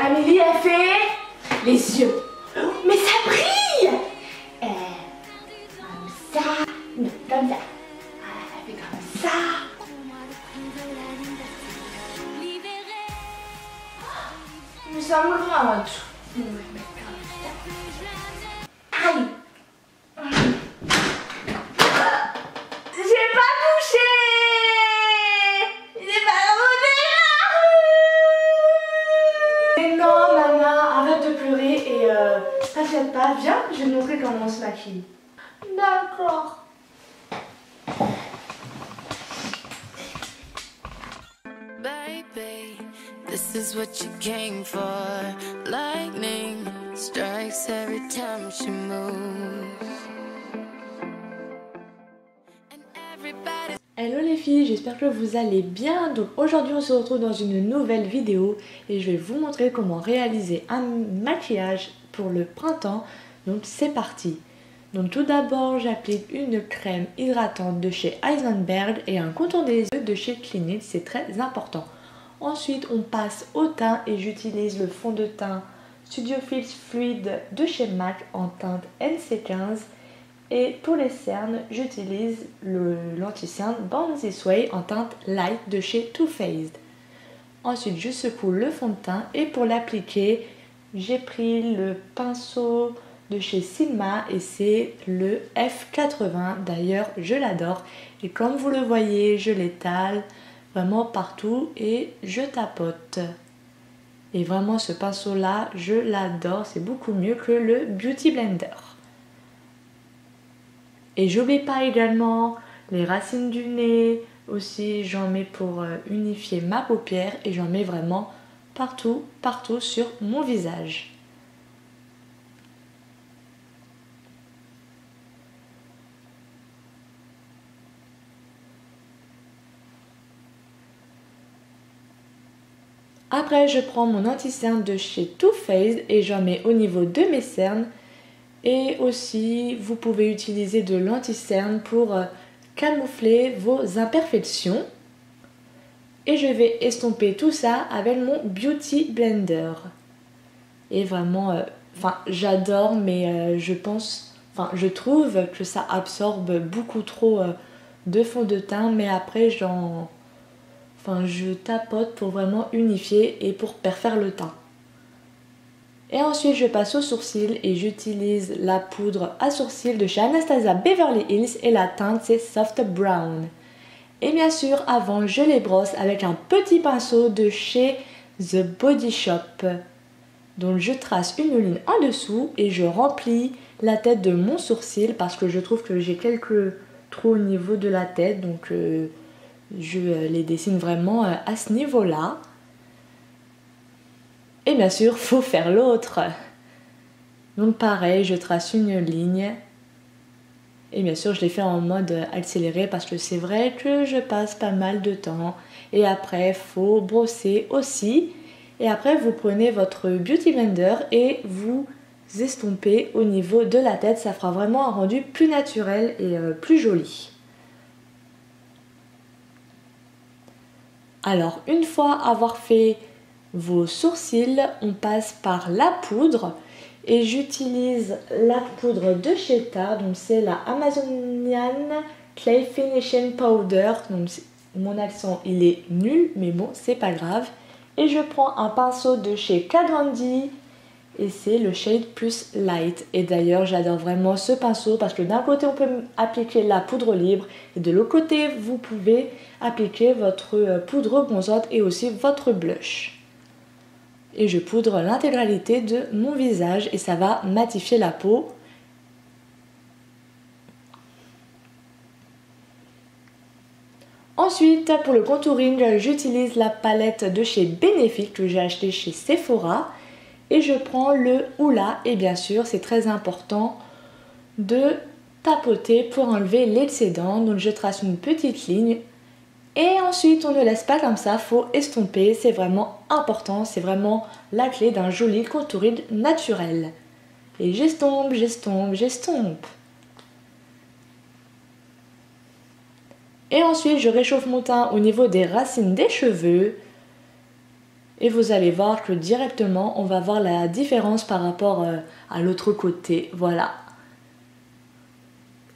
Amélie a fait les yeux. Mais ça brille. Comme ça. Non, comme ça. Voilà, ça fait comme ça. Mais ça me gratte. On va mettre comme ça. Aïe. J'ai pas touché. J'ai pas touché. Mais non, Nana, arrête de pleurer et t'inquiète pas, viens, je vais te montrer comment on se maquille. D'accord. Baby, this is what you came for. Lightning strikes every time she moves. And everybody... Hello les filles, j'espère que vous allez bien. Donc aujourd'hui on se retrouve dans une nouvelle vidéo et je vais vous montrer comment réaliser un maquillage pour le printemps. Donc c'est parti. Donc tout d'abord j'applique une crème hydratante de chez Heisenberg et un contour des yeux de chez Clinique, c'est très important. Ensuite on passe au teint et j'utilise le fond de teint Studio Fix Fluide de chez MAC en teinte NC15. Et pour les cernes, j'utilise l'anti-cerne Born This Way en teinte light de chez Too Faced. Ensuite, je secoue le fond de teint et pour l'appliquer, j'ai pris le pinceau de chez Sigma et c'est le F80. D'ailleurs, je l'adore. Et comme vous le voyez, je l'étale vraiment partout et je tapote. Et vraiment, ce pinceau-là, je l'adore. C'est beaucoup mieux que le Beauty Blender. Et j'oublie pas également les racines du nez, aussi j'en mets pour unifier ma paupière et j'en mets vraiment partout sur mon visage. Après je prends mon anti-cerne de chez Too Faced et j'en mets au niveau de mes cernes. Et aussi, vous pouvez utiliser de l'anti-cerne pour camoufler vos imperfections. Et je vais estomper tout ça avec mon Beauty Blender. Et vraiment, j'adore, mais je trouve que ça absorbe beaucoup trop de fond de teint. Mais après, je tapote pour vraiment unifier et pour parfaire le teint. Et ensuite je passe aux sourcils et j'utilise la poudre à sourcils de chez Anastasia Beverly Hills et la teinte c'est Soft Brown. Et bien sûr avant je les brosse avec un petit pinceau de chez The Body Shop. Donc je trace une ligne en dessous et je remplis la tête de mon sourcil parce que je trouve que j'ai quelques trous au niveau de la tête. Donc je les dessine vraiment à ce niveau-là. Et bien sûr, faut faire l'autre. Donc pareil, je trace une ligne. Et bien sûr, je l'ai fait en mode accéléré parce que c'est vrai que je passe pas mal de temps. Et après, faut brosser aussi. Et après, vous prenez votre Beauty Blender et vous estompez au niveau de la tête. Ça fera vraiment un rendu plus naturel et plus joli. Alors, une fois avoir fait vos sourcils, on passe par la poudre et j'utilise la poudre de chez Tarte, donc c'est la Amazonian Clay Finishing Powder. Donc mon accent il est nul mais bon c'est pas grave. Et je prends un pinceau de chez Kat et c'est le shade plus light. Et d'ailleurs j'adore vraiment ce pinceau parce que d'un côté on peut appliquer la poudre libre et de l'autre côté vous pouvez appliquer votre poudre bronzante et aussi votre blush. Et je poudre l'intégralité de mon visage et ça va matifier la peau. Ensuite, pour le contouring, j'utilise la palette de chez Benefit que j'ai acheté chez Sephora. Et je prends le Hoola et bien sûr, c'est très important de tapoter pour enlever l'excédent. Donc je trace une petite ligne. Et ensuite, on ne laisse pas comme ça, faut estomper, c'est vraiment important, c'est vraiment la clé d'un joli contouring naturel. Et j'estompe, j'estompe, j'estompe. Et ensuite, je réchauffe mon teint au niveau des racines des cheveux. Et vous allez voir que directement on va voir la différence par rapport à l'autre côté, voilà.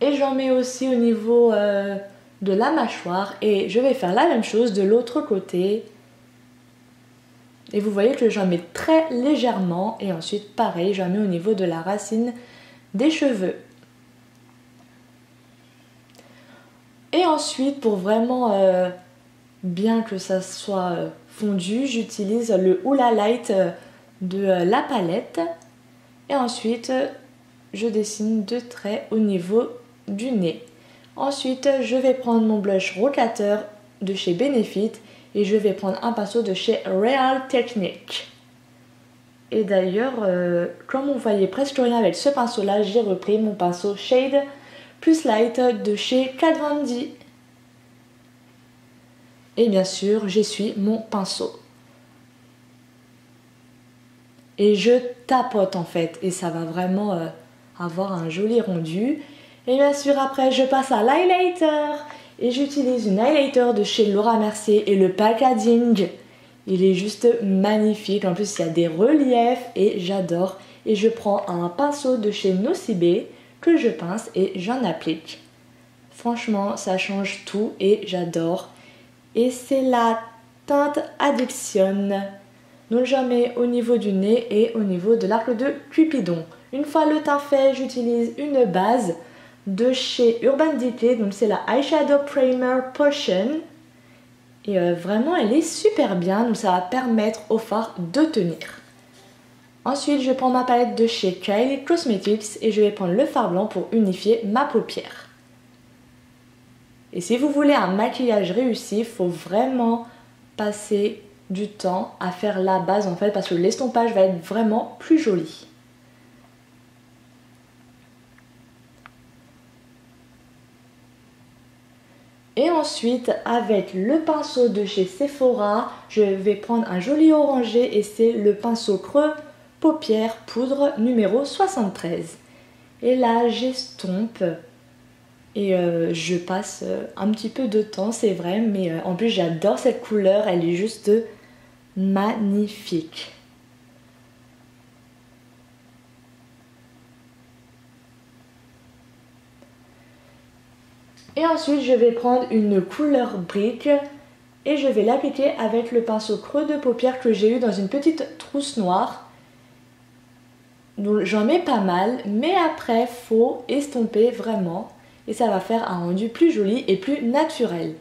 Et j'en mets aussi au niveau de la mâchoire et je vais faire la même chose de l'autre côté. Et vous voyez que j'en mets très légèrement et ensuite pareil j'en mets au niveau de la racine des cheveux. Et ensuite pour vraiment bien que ça soit fondu, j'utilise le Hoola Light de la palette. Et ensuite je dessine 2 traits au niveau du nez. Ensuite je vais prendre mon blush Rocateur de chez Benefit. Et je vais prendre un pinceau de chez Real Technique. Et d'ailleurs, comme on voyait presque rien avec ce pinceau là, j'ai repris mon pinceau Shade Plus Light de chez Kat Von D. Et bien sûr, j'essuie mon pinceau. Et je tapote en fait. Et ça va vraiment avoir un joli rendu. Et bien sûr, après, je passe à l'highlighter. Et j'utilise une highlighter de chez Laura Mercier et le packaging, il est juste magnifique. En plus, il y a des reliefs et j'adore. Et je prends un pinceau de chez Nocibé que je pince et j'en applique. Franchement, ça change tout et j'adore. Et c'est la teinte Addiction. Donc j'en mets au niveau du nez et au niveau de l'arc de Cupidon. Une fois le teint fait, j'utilise une base de chez Urban Decay, donc c'est la Eyeshadow Primer Potion. Et vraiment elle est super bien, donc ça va permettre au fard de tenir. Ensuite je prends ma palette de chez Kylie Cosmetics et je vais prendre le fard blanc pour unifier ma paupière. Et si vous voulez un maquillage réussi, il faut vraiment passer du temps à faire la base en fait, parce que l'estompage va être vraiment plus joli. Et ensuite, avec le pinceau de chez Sephora, je vais prendre un joli orangé et c'est le pinceau creux paupière poudre numéro 73. Et là, j'estompe et je passe un petit peu de temps, c'est vrai, mais en plus j'adore cette couleur, elle est juste magnifique. Et ensuite je vais prendre une couleur brique et je vais l'appliquer avec le pinceau creux de paupière que j'ai eu dans une petite trousse noire. Donc j'en mets pas mal, mais après faut estomper vraiment et ça va faire un rendu plus joli et plus naturel.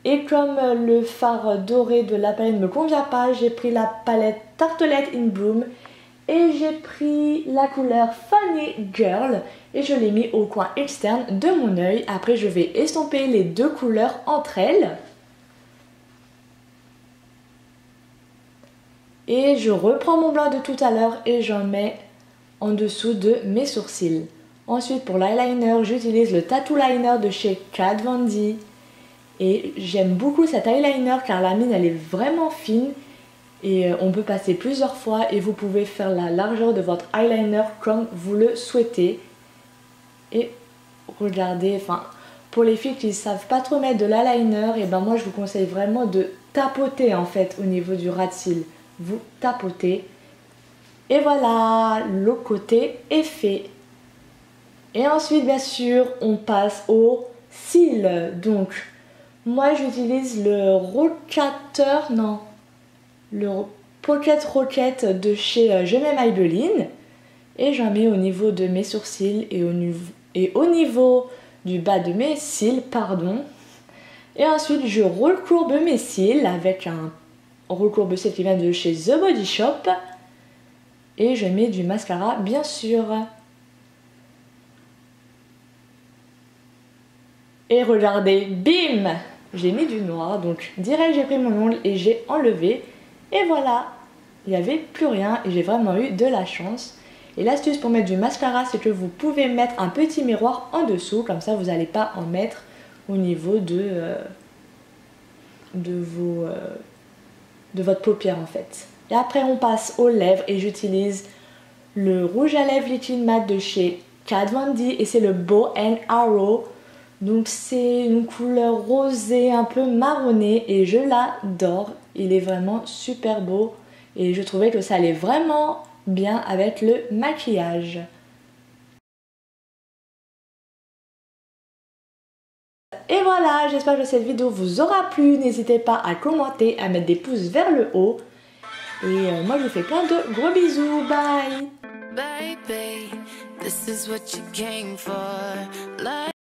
Et comme le fard doré de la palette ne me convient pas, j'ai pris la palette Tartelette in Bloom et j'ai pris la couleur Funny Girl et je l'ai mis au coin externe de mon œil. Après je vais estomper les deux couleurs entre elles. Et je reprends mon blanc de tout à l'heure et j'en mets en dessous de mes sourcils. Ensuite pour l'eyeliner, j'utilise le Tattoo Liner de chez Kat Von D. Et j'aime beaucoup cet eyeliner car la mine elle est vraiment fine. Et on peut passer plusieurs fois et vous pouvez faire la largeur de votre eyeliner comme vous le souhaitez. Et regardez, enfin pour les filles qui ne savent pas trop mettre de l'eyeliner, et ben moi je vous conseille vraiment de tapoter en fait au niveau du ras de cils. Vous tapotez. Et voilà, le côté est fait. Et ensuite bien sûr on passe aux cils. Donc moi j'utilise le Rocateur, non, le Pocket Rocket de chez Je m'aime Maybelline. Et j'en mets au niveau de mes sourcils et au niveau du bas de mes cils, pardon. Et ensuite je recourbe mes cils avec un recourbe-cils qui vient de chez The Body Shop. Et je mets du mascara bien sûr. Et regardez, bim! J'ai mis du noir, donc direct j'ai pris mon ongle et j'ai enlevé. Et voilà, il n'y avait plus rien et j'ai vraiment eu de la chance. Et l'astuce pour mettre du mascara, c'est que vous pouvez mettre un petit miroir en dessous, comme ça vous n'allez pas en mettre au niveau de votre paupière en fait. Et après on passe aux lèvres et j'utilise le rouge à lèvres liquide mat de chez Kat Von D et c'est le Bow and Arrow Donc c'est une couleur rosée un peu marronnée et je l'adore. Il est vraiment super beau et je trouvais que ça allait vraiment bien avec le maquillage. Et voilà, j'espère que cette vidéo vous aura plu. N'hésitez pas à commenter, à mettre des pouces vers le haut. Et moi je vous fais plein de gros bisous. Bye! Baby, this is what you came for. Like